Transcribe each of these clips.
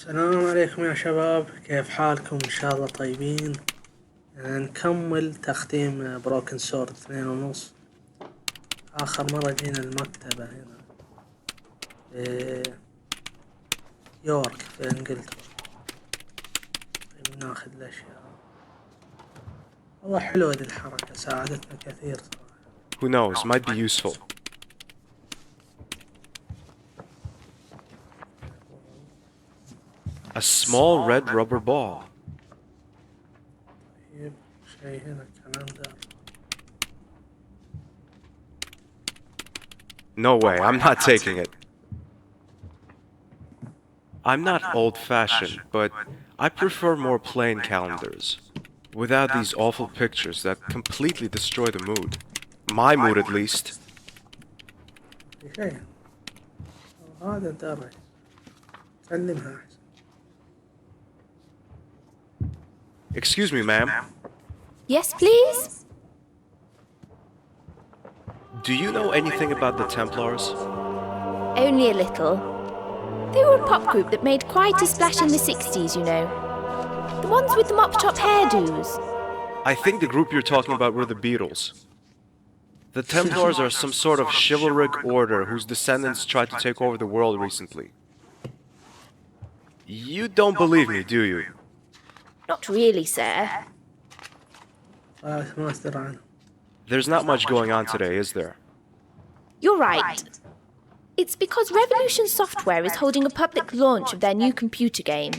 السلام عليكم يا شباب، كيف حالكم؟ إن شاء الله طيبين. نكمل تختيم بروكن سورد 2.5. آخر مرة جينا المكتبة هنا في يورك في إنجلترا. طيب ناخذ الأشياء. والله حلوة دي الحركة، ساعدتنا كثير صراحة. Who knows, might be useful. A small red rubber ball. طيب شيء هنا كالندر. No way, I'm not taking it. I'm not old-fashioned, but I prefer more plain calendars. Without these awful pictures that completely destroy the mood. My mood, at least. شيء هذا درج، كلمها أحسن. Excuse me, ma'am. Yes, please? Do you know anything about the Templars? Only a little. They were a pop group that made quite a splash in the 60s, you know. The ones with the mop-top hairdos. I think the group you're talking about were the Beatles. The Templars are some sort of chivalric order whose descendants tried to take over the world recently. You don't believe me, do you? Not really, sir. ما أصدر عنه. There's not much going on today, is there? You're right. It's because Revolution Software is holding a public launch of their new computer game.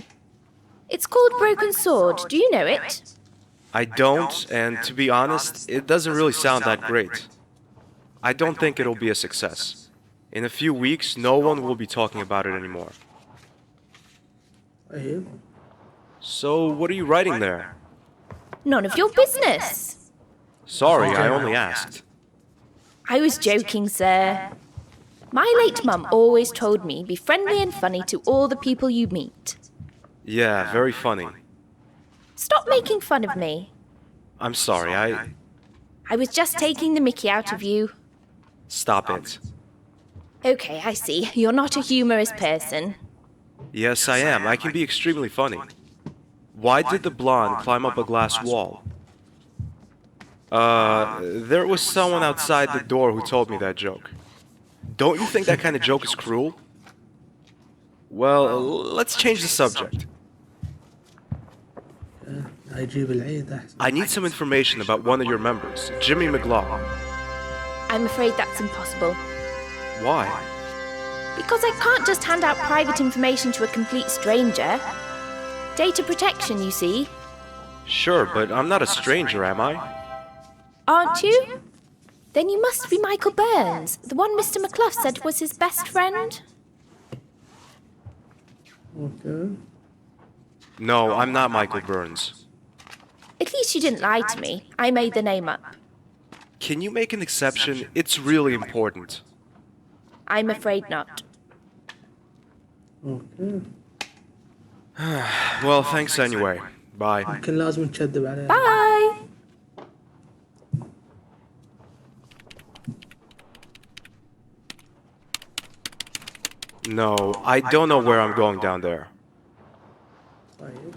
It's called Broken Sword. Do you know it? I don't, and to be honest, it doesn't really sound that great. I don't think it'll be a success. In a few weeks, no one will be talking about it anymore. طيب So, what are you writing there? None of your business. Sorry, I only asked. I was joking, sir. My late mum always told me be friendly and funny to all the people you meet. Yeah, very funny. Stop making fun of me. I'm sorry, I was just taking the mickey out of you. Stop it. Okay, I see. You're not a humorous person. Yes, I am. I can be extremely funny. Why did the blonde climb up a glass wall? There was someone outside the door who told me that joke. Don't you think that kind of joke is cruel? Well, let's change the subject. هيجيب العيد أحسن. I need some information about one of your members, Jimmy McLaw. I'm afraid that's impossible. Why? Because I can't just hand out private information to a complete stranger. Data protection, you see. Sure, but I'm not a stranger, am I? Aren't you? Then you must be Michael Burns, the one Mr. McClough said was his best friend. Okay. No, I'm not Michael Burns. At least you didn't lie to me. I made the name up. Can you make an exception? It's really important. I'm afraid not. Okay. Well, thanks anyway. Bye. يمكن لازم نشدب عليه. Bye! No, I don't know where I'm going down there. طيب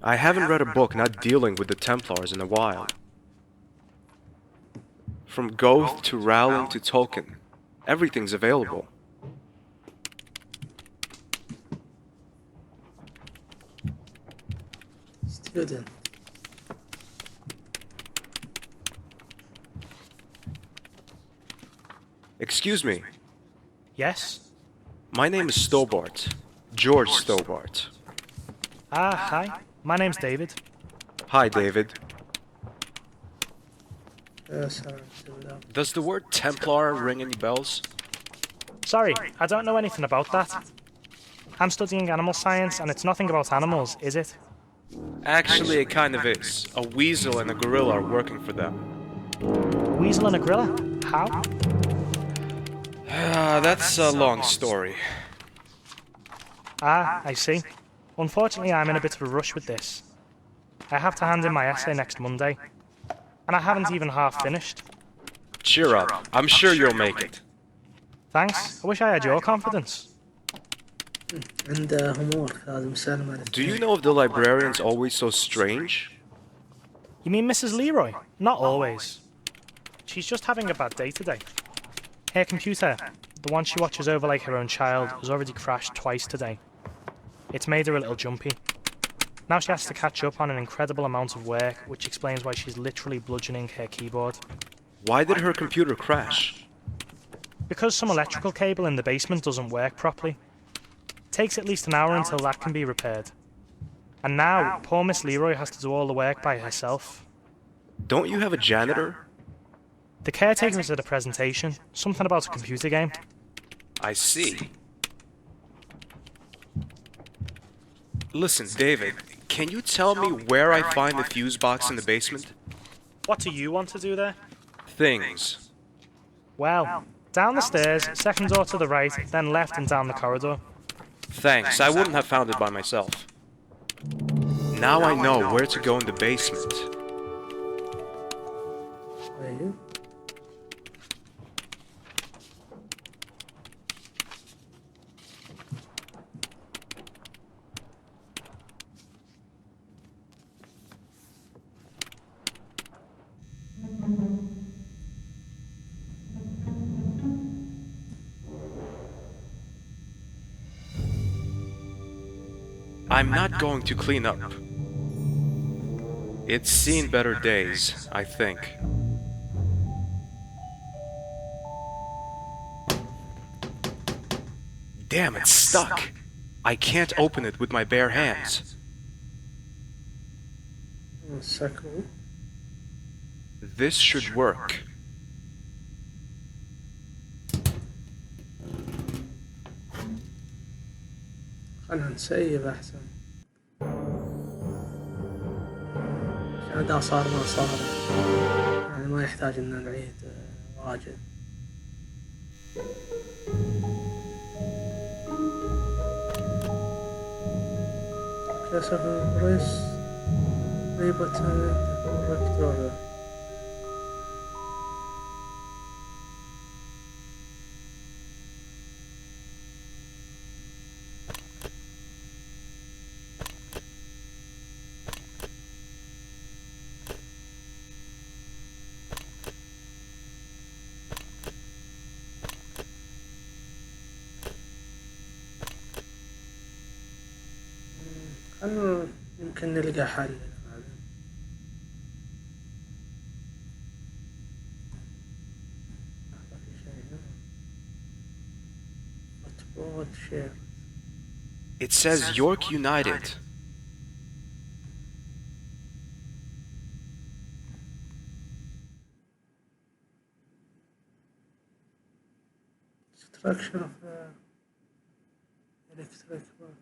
I haven't read a book not dealing with the Templars in a while. From Goth to Rowling to Tolkien, everything's available. student. Excuse me, Yes? my name is Stobart. George Stobart. Ah, hi. My name's David. Hi, David. يا سلام. Does the word Templar ring any bells? Sorry, I don't know anything about that. I'm studying animal science, and it's nothing about animals, is it? Actually, it kind of is. A weasel and a gorilla are working for them. A weasel and a gorilla? How? That's a long story. Ah, I see. Unfortunately, I'm in a bit of a rush with this. I have to hand in my essay next Monday, and I haven't even half finished. Cheer up. I'm sure you'll make it. Thanks. I wish I had your confidence. عنده homework لازم يسلم على Do you الاثنين. know if the librarian's always so strange? You mean Mrs. Leroy? Not always. She's just having a bad day today. Her computer, the one she watches over like her own child, has already crashed twice today. It's made her a little jumpy. Now she has to catch up on an incredible amount of work, which explains why she's literally bludgeoning her keyboard. Why did her computer crash? Because some electrical cable in the basement doesn't work properly. It takes at least an hour until that can be repaired. And now, poor Miss Leroy has to do all the work by herself. Don't you have a janitor? The caretaker is at a presentation, something about a computer game. I see. Listen, David, can you tell me where I find the fuse box in the basement? What do you want to do there? Things. Well, down the stairs, second door to the right, then left and down the corridor. Thanks, I wouldn't have found it by myself. Now I know where to go in the basement. طيب. I'm not going to clean up. It's seen better days, I think. Damn, it's stuck. I can't open it with my bare hands. سكروا. This should work. خلنا نسيب أحسن. عشان دا صار ما صار. يعني ما يحتاج إن نعيد واجد. كسر البريس ريبة الركتور. خلنا يمكن نلقى حل بعدين. في شيء هنا. مطبوعة شير. It says York United. Structure of electric box.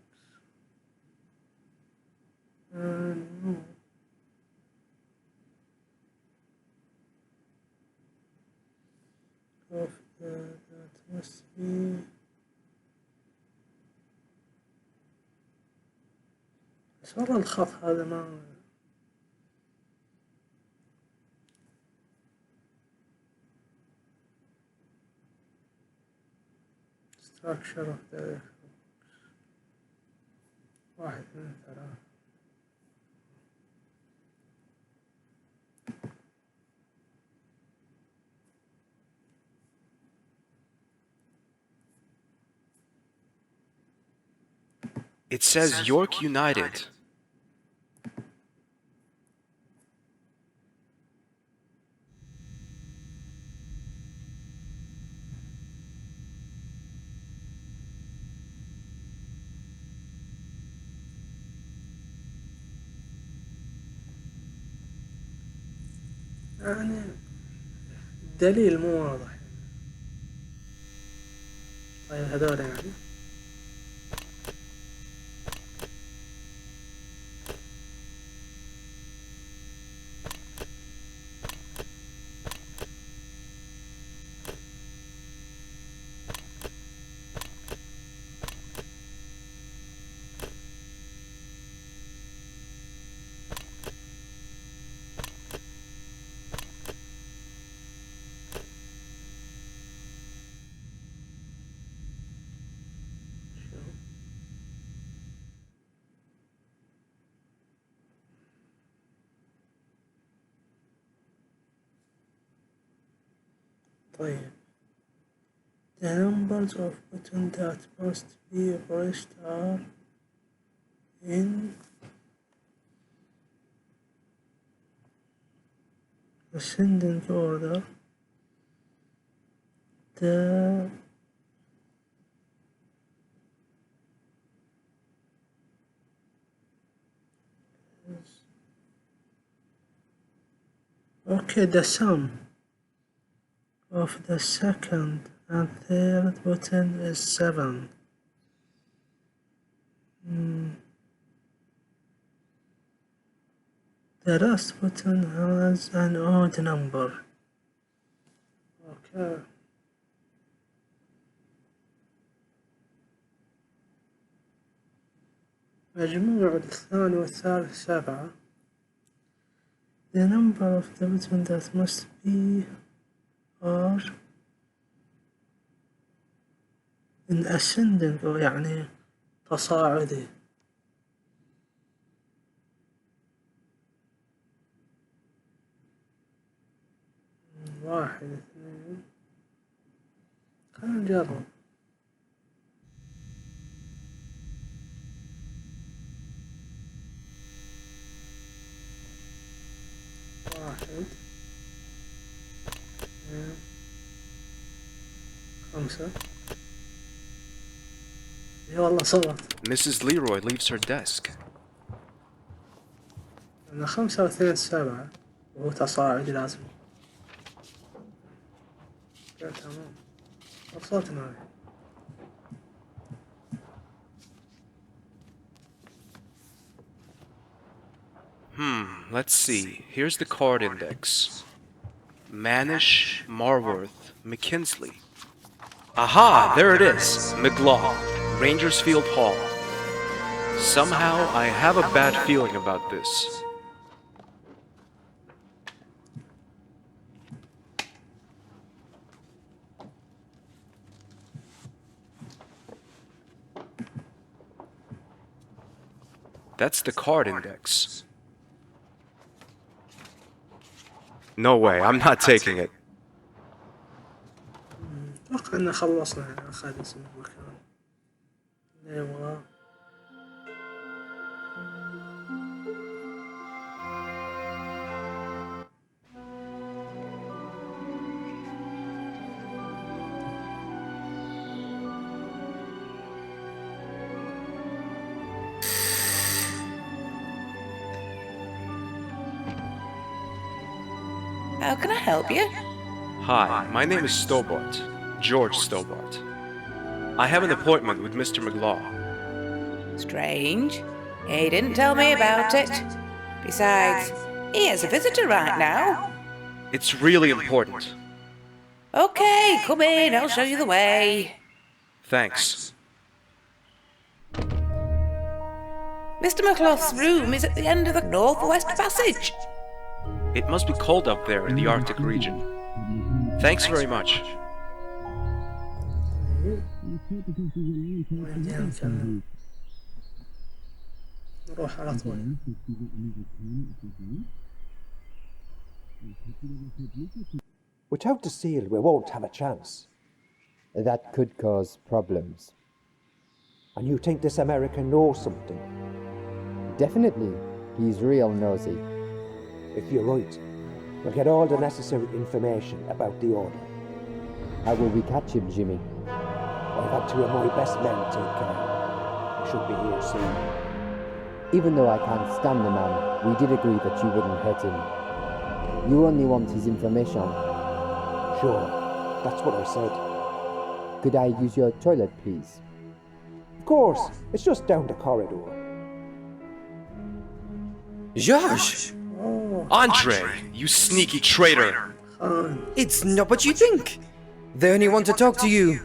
No. That must be. بس والله الخط هذا ما. Structure of the واحد اثنين ثلاثة. It says York United. يعني الدليل مو واضح. طيب هذول يعني طيب. The numbers of buttons that must be pressed are in ascending order. The okay, the sum of the second and third button is 7. The last button has an odd number. Okay. مجموع الثاني والثالث 7. The number of the button that must be are in ascending يعني تصاعدي. 1 2. خلينا نجرب. 1 2 5. اي والله صوت. Mrs. Leroy leaves her desk. أنا 5 و2 7 وهو تصاعدي لازم. تمام. مبسوط معي. Let's see. Here's the card index. Manish, Marworth, McKinsley. Aha! There it is. McLaw, Rangersfield Hall. Somehow, I have a bad feeling about this. That's the card index. No way, I'm not taking it. أتوقع إن خلصنا يعني أخذ اسم المكان اللي يبغاه. How can I help you? Hi, my name is Stobart, George Stobart. I have an appointment with Mr. McLaw. Strange. He didn't tell me about it. Besides, he has a visitor right now. It's really important. Okay, come in, I'll show you the way. Thanks. Mr. McLough's room is at the end of the northwest passage. It must be cold up there in the Arctic region. Thanks very much. وين كان نروح على طول. Without the seal, we won't have a chance. That could cause problems. And you think this American knows something? Definitely, he's real nosy. If you're right, we'll get all the necessary information about the order. How will we catch him, Jimmy? I've had 2 of my best men take care. They should be here soon. Even though I can't stand the man, we did agree that you wouldn't hurt him. You only want his information. Sure, that's what I said. Could I use your toilet, please? Of course, it's just down the corridor. Josh! Andre, you sneaky traitor! It's not what you think! They only want to talk to you.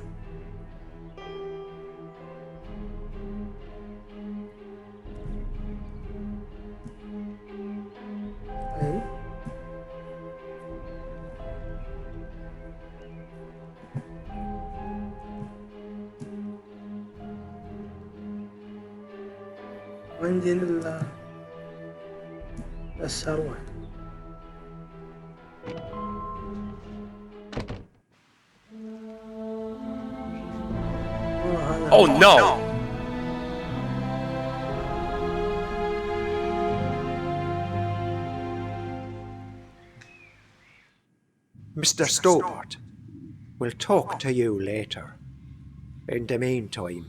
أي. وين إلا بس أروح. Oh no! Mr. Stobart, we'll talk to you later. In the meantime,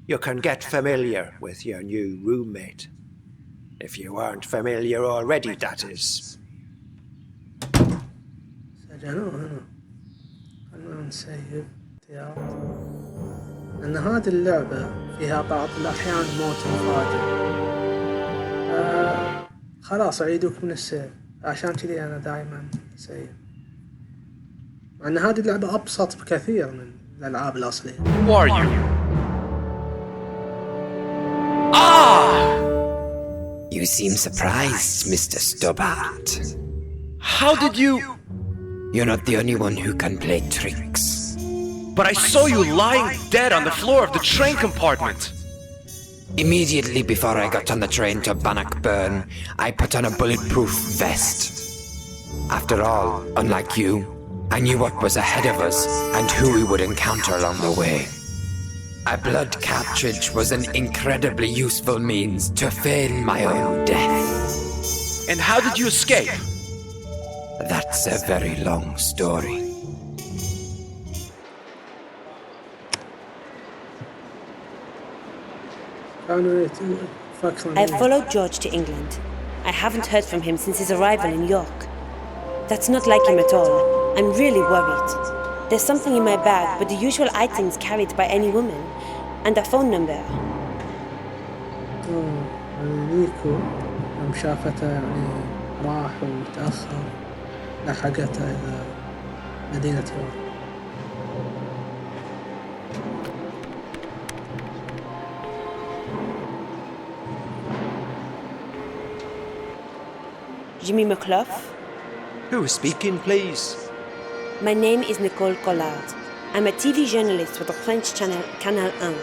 you can get familiar with your new roommate. If you aren't familiar already, that is. سجنوه هنا. خلنا نسيب اختيارات. أن هذه اللعبة فيها بعض الأحيان موت مفاجئ. خلاص أعيدوك من السيف. عشان كذي أنا دائما أسيب. مع أن هذه اللعبة أبسط بكثير من الألعاب الأصلية. Who are you? Ah! You seem surprised, Mr. Stobart. How did you... You're not the only one who can play tricks. But I saw you lying dead on the floor of the train compartment. Immediately before I got on the train to Bannockburn, I put on a bulletproof vest. After all, unlike you, I knew what was ahead of us and who we would encounter along the way. A blood cartridge was an incredibly useful means to feign my own death. And how did you escape? That's a very long story. I followed George to England. I haven't heard from him since his arrival in York. That's not like him at all. I'm really worried. There's something in my bag, but the usual items carried by any woman, and a phone number. نيكو يوم شافته يعني راح وتأخر لحقته إلى مدينة يورك. Jimmy McClough? Who is speaking, please? My name is Nicole Collard. I'm a TV journalist with the French channel Canal 1.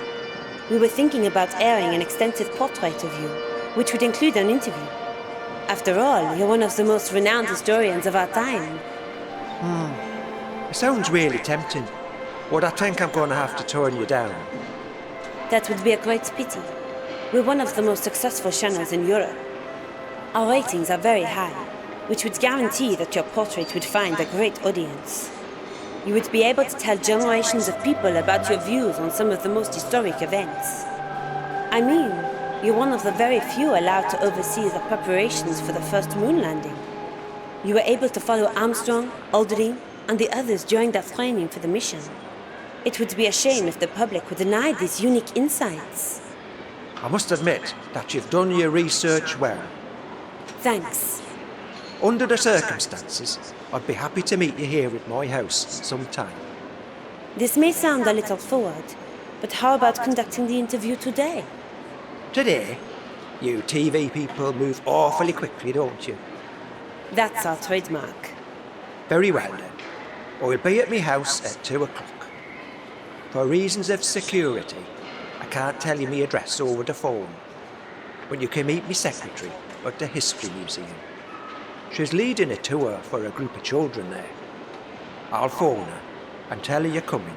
We were thinking about airing an extensive portrait of you, which would include an interview. After all, you're one of the most renowned historians of our time. It sounds really tempting, but I think I'm going to have to turn you down. That would be a great pity. We're one of the most successful channels in Europe. Our ratings are very high, which would guarantee that your portrait would find a great audience. You would be able to tell generations of people about your views on some of the most historic events. I mean, you're one of the very few allowed to oversee the preparations for the first moon landing. You were able to follow Armstrong, Aldrin, and the others during their training for the mission. It would be a shame if the public would deny these unique insights. I must admit that you've done your research well. Thanks. Under the circumstances, I'd be happy to meet you here at my house sometime. This may sound a little forward, but how about conducting the interview today? Today? You TV people move awfully quickly, don't you? That's our trademark. Very well then. I'll be at my house at 2 o'clock. For reasons of security, I can't tell you my address over the phone. But you can meet me secretary at the History Museum. She's leading a tour for a group of children there. I'll phone her and tell her you're coming.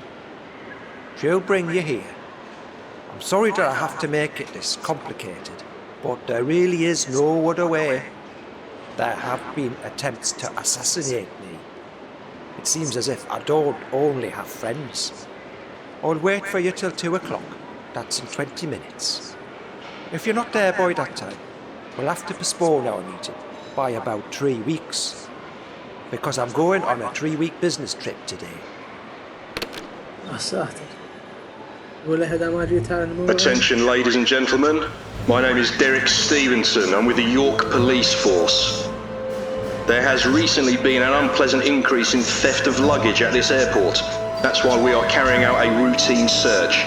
She'll bring you here. I'm sorry that I have to make it this complicated, but there really is no other way. There have been attempts to assassinate me. It seems as if I don't only have friends. I'll wait for you till 2 o'clock. That's in 20 minutes. If you're not there by that time, we'll have to postpone our meeting by about 3 weeks. Because I'm going on a 3-week business trip today. Attention, ladies and gentlemen. My name is Derek Stevenson. I'm with the York Police Force. There has recently been an unpleasant increase in theft of luggage at this airport. That's why we are carrying out a routine search.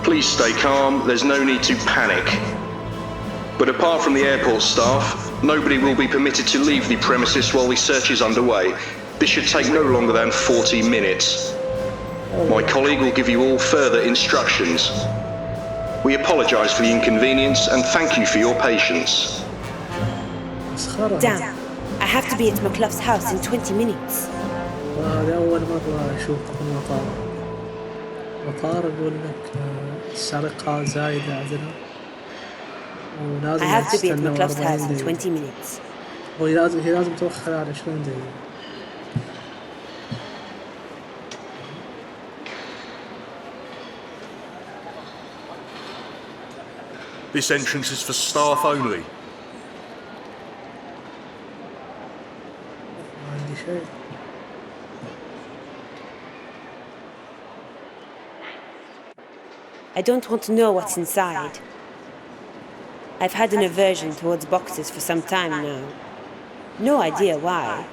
Please stay calm, there's no need to panic. But apart from the airport staff, nobody will be permitted to leave the premises while the search is underway. This should take no longer than 40 minutes. My colleague will give you all further instructions. We apologise for the inconvenience and thank you for your patience. Damn, I have to be at McClough's house in 20 minutes. مطار يقول لك السرقة زايدة عندنا I ولازم have to be at تستنى McClough's house 40 in دقيقة. 20 minutes. هي لازم توخر على 20 دقيقة. This entrance is for staff only. ما عندي شيء. I don't want to know what's inside. I've had an aversion towards boxes for some time now. No idea why.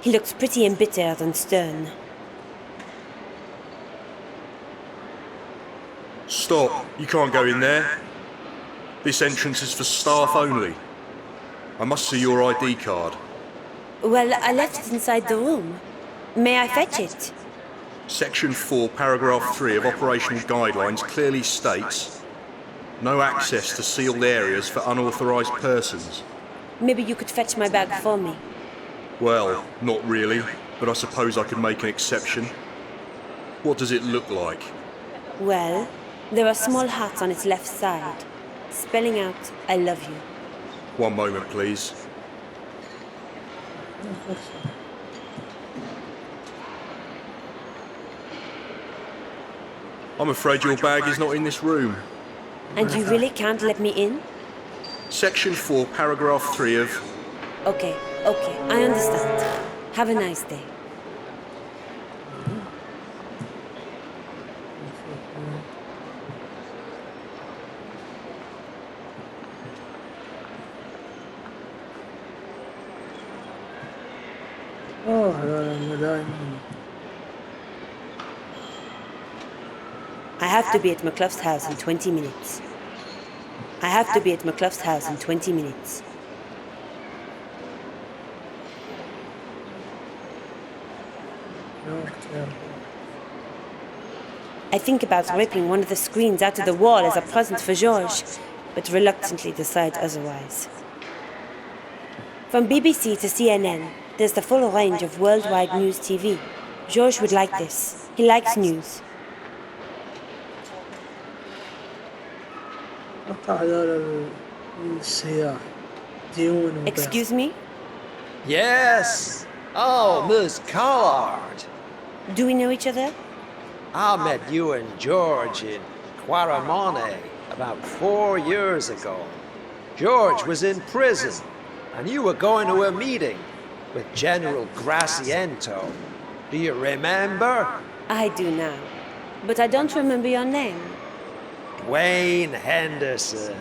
He looks pretty embittered and stern. Stop, you can't go in there. This entrance is for staff only. I must see your ID card. Well, I left it inside the room. May I fetch it? Section 4, paragraph 3 of operational guidelines clearly states no access to sealed areas for unauthorised persons. Maybe you could fetch my bag for me. Well, not really, but I suppose I could make an exception. What does it look like? Well, there are small hearts on its left side, spelling out, I love you. One moment, please. I'm afraid your bag is not in this room. And you really can't let me in? Section 4, paragraph 3 of... Okay, I understand. Have a nice day. هذا دائما. I have to be at McClough's house in 20 minutes. I have to be at McClough's house in 20 minutes. I think about ripping one of the screens out of the wall as a present for Georges, but reluctantly decide otherwise. From BBC to CNN, there's the full range of worldwide news TV. Georges would like this. He likes news. Excuse me? Yes. Oh, Miss Collard. Do we know each other? I met you and George in Quaramone about 4 years ago. George was in prison, and you were going to a meeting with General Graciento. Do you remember? I do now, but I don't remember your name. Wayne Henderson.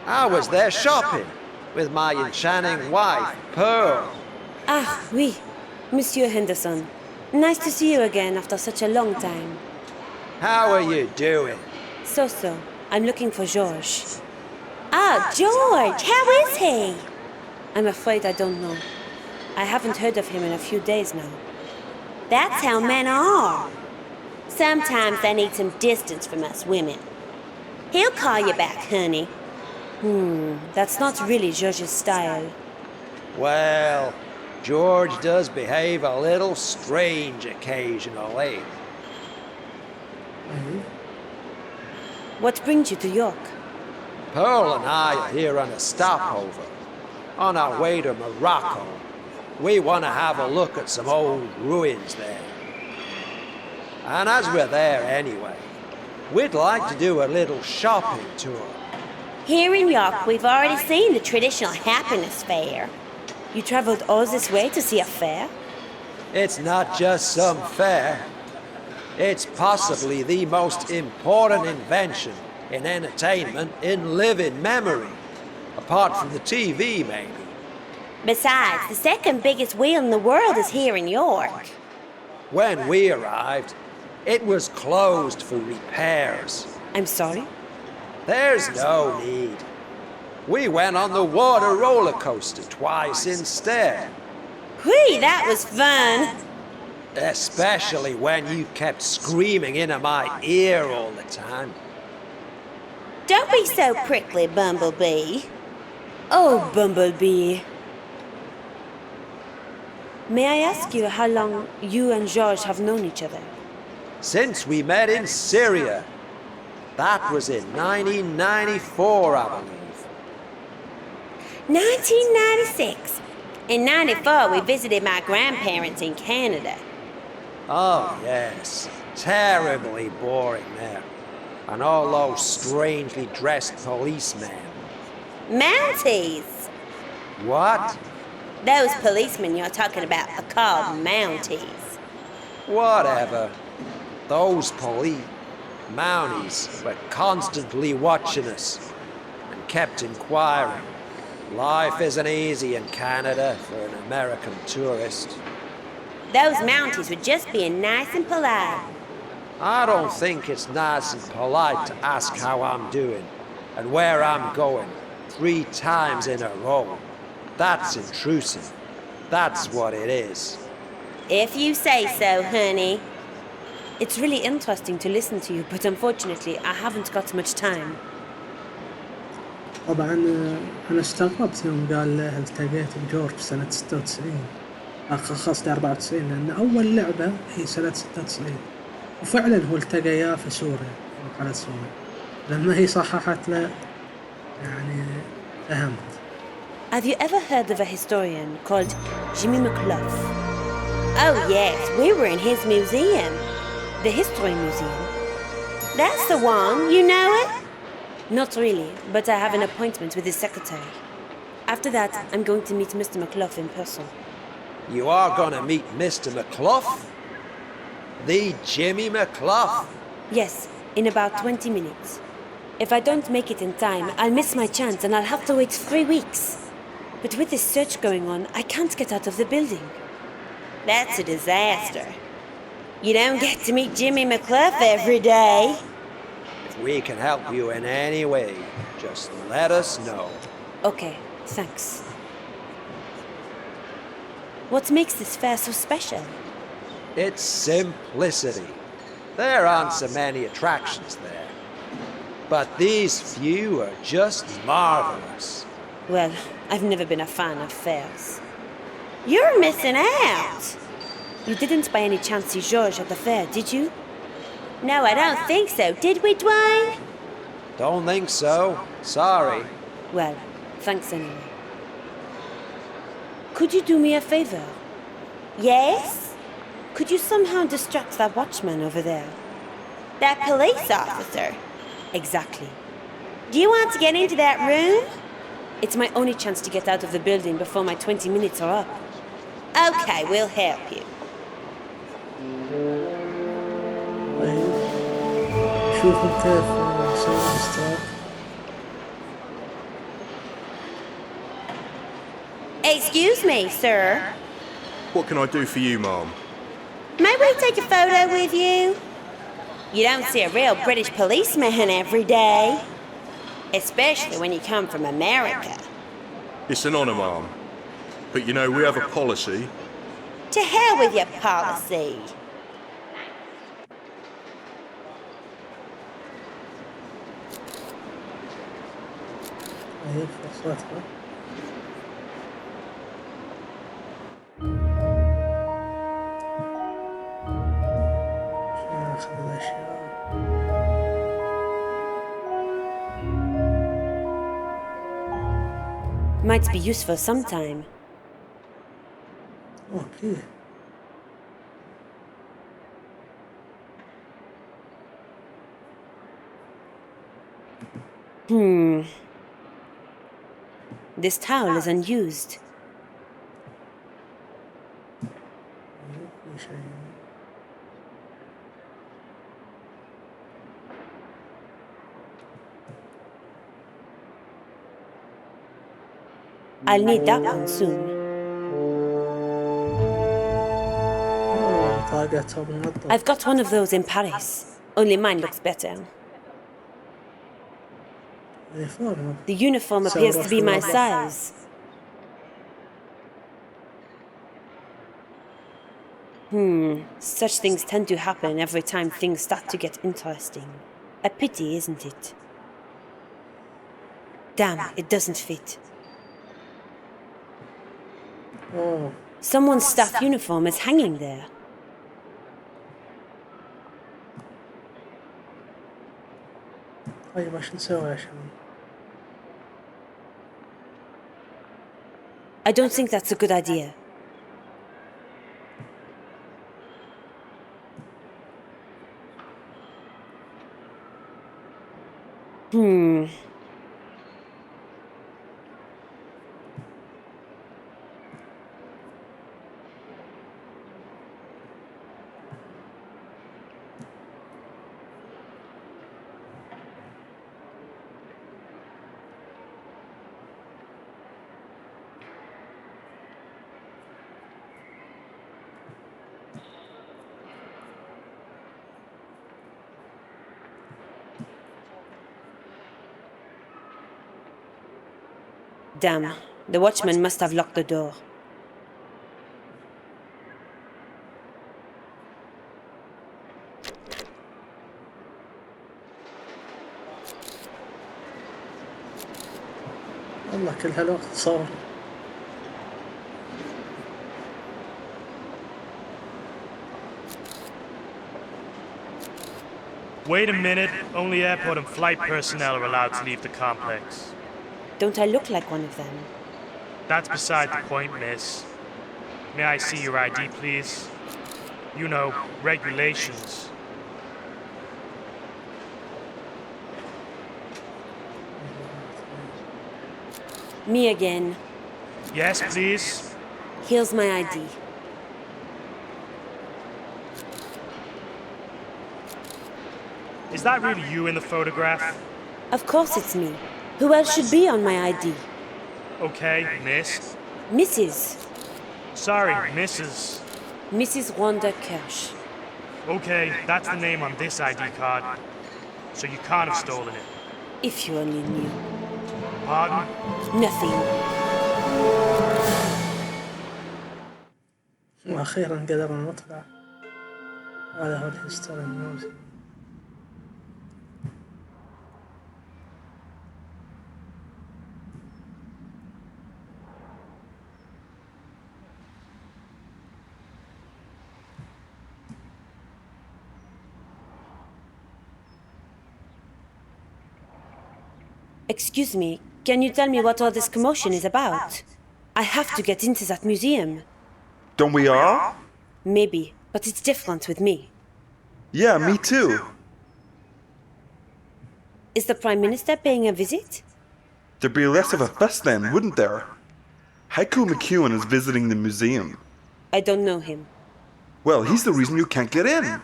I was there shopping with my enchanting wife, Pearl. Ah, oui, Monsieur Henderson. Nice to see you again after such a long time. How are you doing? So. I'm looking for Georges. Ah, George! How is he? I'm afraid I don't know. I haven't heard of him in a few days now. That's how men are. Sometimes they need some distance from us women. He'll call you back, honey. That's not really George's style. Well, George does behave a little strange occasionally. What brings you to York? Pearl and I are here on a stopover. On our way to Morocco. We want to have a look at some old ruins there. And as we're there anyway, we'd like to do a little shopping tour. Here in York, we've already seen the traditional happiness fair. You traveled all this way to see a fair? It's not just some fair. It's possibly the most important invention in entertainment in living memory. Apart from the TV, maybe. Besides, the second biggest wheel in the world is here in York. When we arrived, it was closed for repairs. I'm sorry? There's no need. We went on the water roller coaster twice instead. Whee, that was fun. Especially when you kept screaming into my ear all the time. Don't be so prickly, Bumblebee. Oh, Bumblebee. May I ask you how long you and George have known each other? Since we met in Syria. That was in 1994, I believe. 1996. In 94, we visited my grandparents in Canada. Oh, yes. Terribly boring there. And all those strangely dressed policemen. Mounties! What? Those policemen you're talking about are called Mounties. Whatever. Those Mounties were constantly watching us and kept inquiring. Life isn't easy in Canada for an American tourist. Those Mounties were just being nice and polite. I don't think it's nice and polite to ask how I'm doing and where I'm going 3 times in a row. That's intrusive. That's what it is. If you say so, honey. It's really interesting to listen to you, but unfortunately I haven't got much time. طبعا أنا استغربت يوم قال له التقيت بجورج سنة 96 قصدي 94 لأن أول لعبة هي سنة 96 وفعلا هو التقيا في سوريا في قناة سوريا لما هي صححت له يعني فهمت. Have you ever heard of a historian called Jimmy McClough? Oh yes, we were in his museum. The History Museum. That's the one, you know it? Not really, but I have an appointment with his secretary. After that, I'm going to meet Mr. McClough in person. You are gonna meet Mr. McClough? The Jimmy McClough? Yes, in about 20 minutes. If I don't make it in time, I'll miss my chance and I'll have to wait 3 weeks. But with this search going on, I can't get out of the building. That's a disaster. You don't get to meet Jimmy McClough every day. If we can help you in any way, just let us know. Okay, thanks. What makes this fair so special? It's simplicity. There aren't so many attractions there. But these few are just marvelous. Well, I've never been a fan of fairs. You're missing out! You didn't by any chance see George at the fair, did you? No, I don't think so. Did we, Dwayne? Don't think so. Sorry. Well, thanks anyway. Could you do me a favor? Yes? Could you somehow distract that watchman over there? That police officer? Exactly. Do you want to get into that room? It's my only chance to get out of the building before my 20 minutes are up. Okay, we'll help you. شوفوا كيف سووا الاشتراك. Excuse me, sir. What can I do for you, Mom? May we take a photo with you? You don't see a real British policeman every day. Especially when you come from America. It's an honour, Mom. But you know, we have a policy. To hell with your policy. أيه فرصتها. ناخذ الأشياء. Might be useful sometime. أوكي. This towel is unused. I'll need that one soon. طاقة منظمة. I've got one of those in Paris. Only mine looks better. The uniform appears to be my size. Such things tend to happen every time things start to get interesting. A pity, isn't it? Damn, it doesn't fit. أوه Someone's staff uniform is hanging there. طيب وش نسوي يا شباب؟ I don't think that's a good idea. Damn, the watchman must have locked the door. والله كل هالوقت صار. Wait a minute. Only airport and flight personnel are allowed to leave the complex. Don't I look like one of them? That's beside the point, miss. May I see your ID, please? You know, regulations. Me again. Yes, please. Here's my ID. Is that really you in the photograph? Of course it's me. Who else should be on my ID? Okay, miss. Mrs. Sorry, Mrs. Mrs. Wanda Kirsch. Okay, that's the name on this ID card. So you can't have stolen it. If you only knew. Pardon? Nothing. وأخيرا قدرنا نطلع. هذا هو الهيستوري ميوزيوم. Excuse me, can you tell me what all this commotion is about? I have to get into that museum. Don't we all? Maybe, but it's different with me. Yeah, me too. Is the Prime Minister paying a visit? There'd be less of a fuss then, wouldn't there? Haiku McEwen is visiting the museum. I don't know him. Well, he's the reason you can't get in.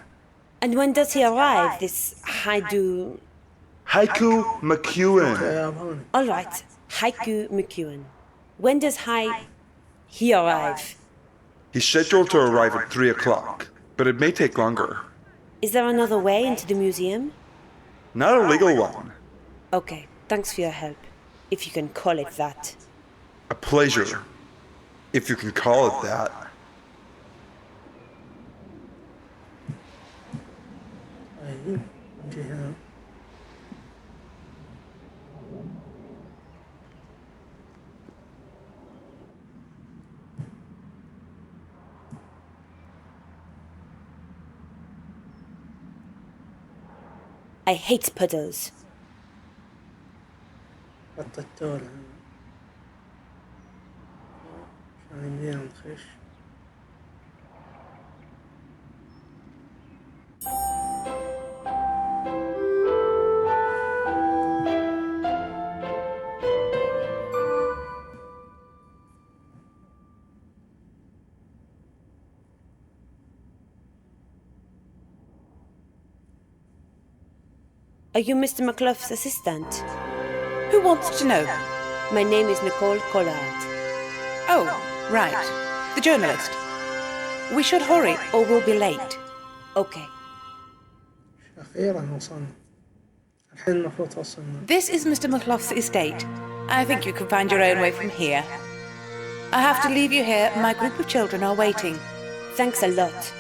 And when does he arrive, this Haiku McEwen. All right, Haiku McEwen. When does he arrive? He's scheduled to arrive at 3 o'clock, but it may take longer. Is there another way into the museum? Not a legal one. Okay, thanks for your help, if you can call it that. A pleasure, if you can call it that. I hate puddles. حطيتوا لها عشان يمدينا نخش. Are you Mr. McClough's assistant? Who wants to know? My name is Nicole Collard. Oh, right. The journalist. We should hurry or we'll be late. Okay. أخيرا وصلنا. الحين المفروض وصلنا. This is Mr. McClough's estate. I think you can find your own way from here. I have to leave you here. My group of children are waiting. Thanks a lot.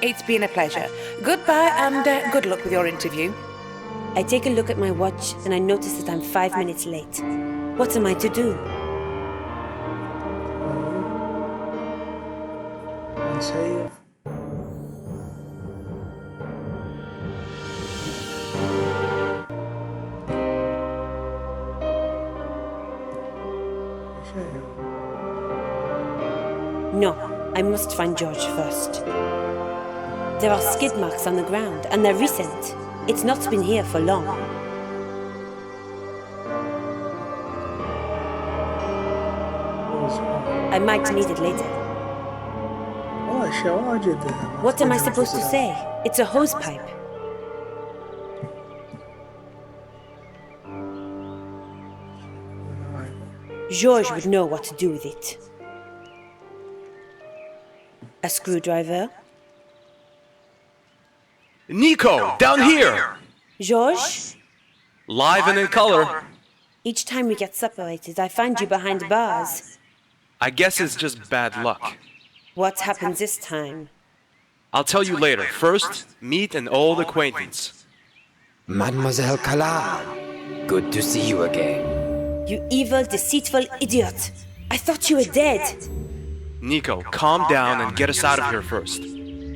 It's been a pleasure. Goodbye and good luck with your interview. I take a look at my watch and I notice that I'm 5 minutes late. What am I to do? سيف. No, I must find George first. There are skid marks on the ground, and they're recent. It's not been here for long. I might need it later. والله أشياء واجد. What am I supposed to say? It's a hose pipe. George would know what to do with it. A screwdriver? Nico, down here! George? Live and in color. Each time we get separated, I find you behind bars. I guess it's just bad luck. What happens this time? I'll tell you later. First, meet an old acquaintance. Mademoiselle Kala, good to see you again. You evil, deceitful idiot! I thought you were dead! Nico, calm down and get us out of here first.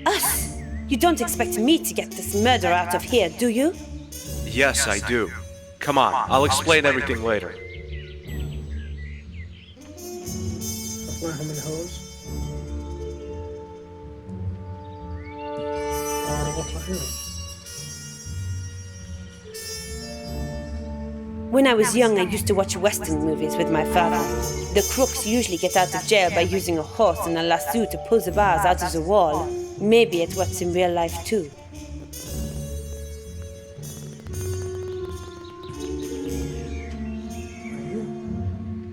Us? You don't expect me to get this murder out of here, do you? Yes, I do. Come on, I'll explain everything later. أطلعها من الهوز. ربطها هنا. When I was young, I used to watch Western movies with my father. The crooks usually get out of jail by using a horse and a lasso to pull the bars out of the wall. Maybe it works in real life too.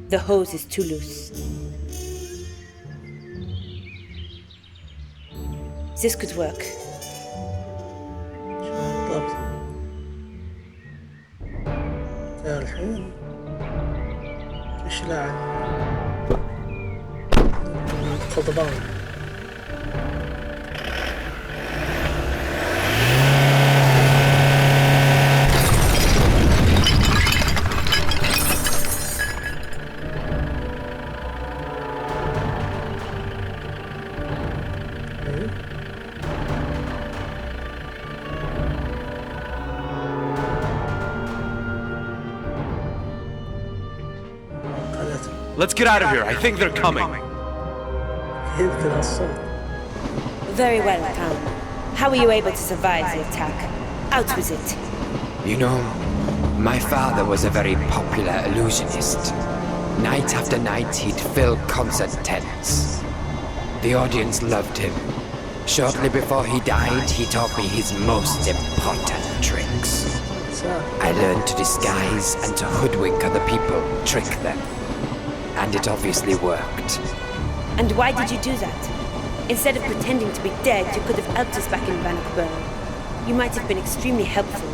The hose is too loose. This could work. الحين ايش لاعب قضبان. Let's get out of here. I think they're coming. Very well, Khan. How were you able to survive the attack? Out with it. You know, my father was a very popular illusionist. Night after night, he'd fill concert tents. The audience loved him. Shortly before he died, he taught me his most important tricks. I learned to disguise and to hoodwink other people, trick them. And it obviously worked. And why did you do that? Instead of pretending to be dead, you could have helped us back in Bannockburn. You might have been extremely helpful.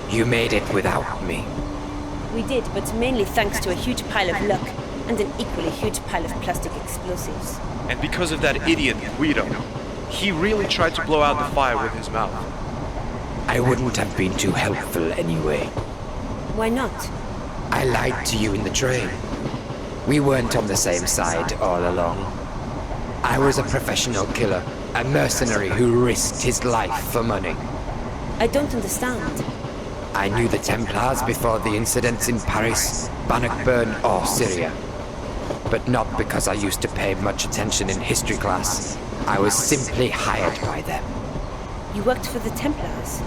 You made it without me. We did, but mainly thanks to a huge pile of luck and an equally huge pile of plastic explosives. And because of that idiot Guido, he really tried to blow out the fire with his mouth. I wouldn't have been too helpful anyway. Why not? I lied to you in the train. We weren't on the same side all along. I was a professional killer, a mercenary who risked his life for money. I don't understand. I knew the Templars before the incidents in Paris, Bannockburn or Syria. But not because I used to pay much attention in history class. I was simply hired by them. You worked for the Templars?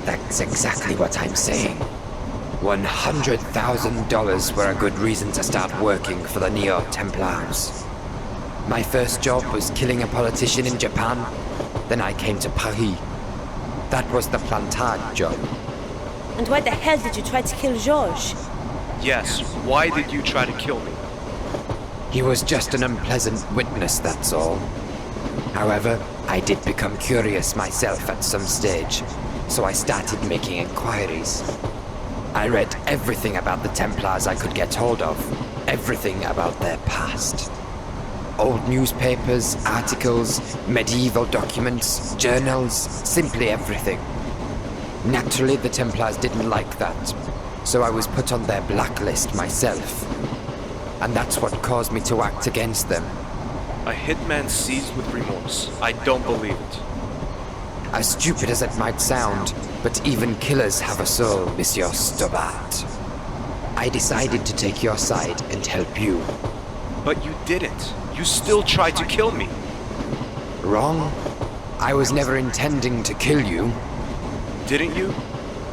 That's exactly what I'm saying. $100,000 were a good reason to start working for the Neo-Templars. My first job was killing a politician in Japan. Then I came to Paris. That was the Plantade job. And why the hell did you try to kill Georges? Yes, why did you try to kill me? He was just an unpleasant witness, that's all. However, I did become curious myself at some stage, so I started making inquiries. I read everything about the Templars I could get hold of, everything about their past. Old newspapers, articles, medieval documents, journals, simply everything. Naturally, the Templars didn't like that, so I was put on their blacklist myself. And that's what caused me to act against them. A hitman seized with remorse. I don't believe it. As stupid as it might sound, but even killers have a soul, Monsieur Stobart. I decided to take your side and help you. But you didn't. You still tried to kill me. Wrong? I was never intending to kill you. Didn't you?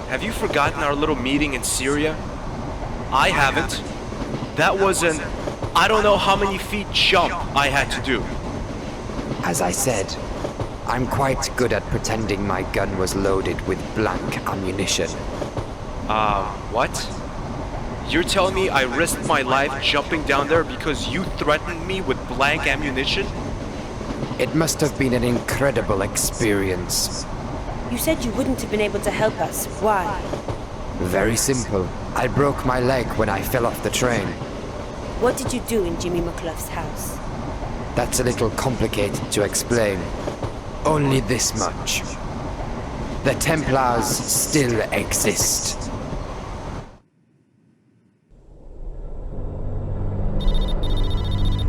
Have you forgotten our little meeting in Syria? I haven't. That was an I don't know how many feet jump I had to do. As I said, I'm quite good at pretending my gun was loaded with blank ammunition. What? You're telling me I risked my life jumping down there because you threatened me with blank ammunition? It must have been an incredible experience. You said you wouldn't have been able to help us. Why? Very simple. I broke my leg when I fell off the train. What did you do in Jimmy McClough's house? That's a little complicated to explain. Only this much. The Templars still exist.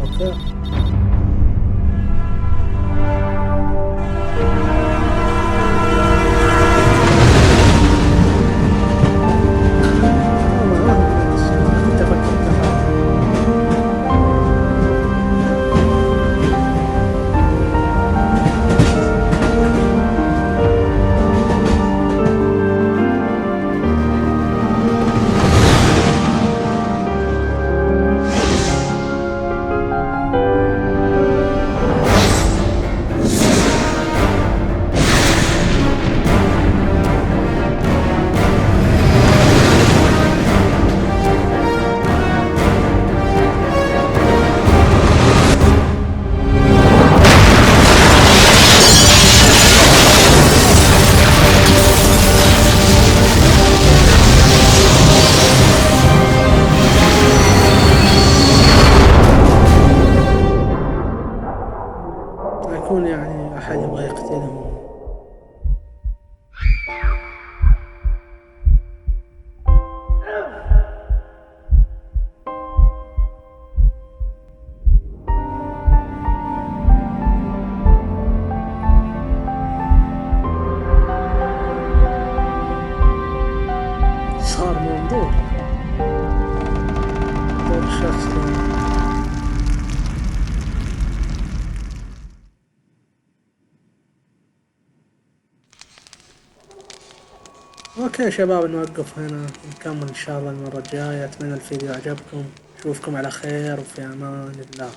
Okay. يكون يعني أحد يبغى يقتلهم. صار موضوع الشخص. اوكي شباب، نوقف هنا، نكمل ان شاء الله المرة الجاية. اتمنى الفيديو عجبكم، اشوفكم على خير وفي امان الله.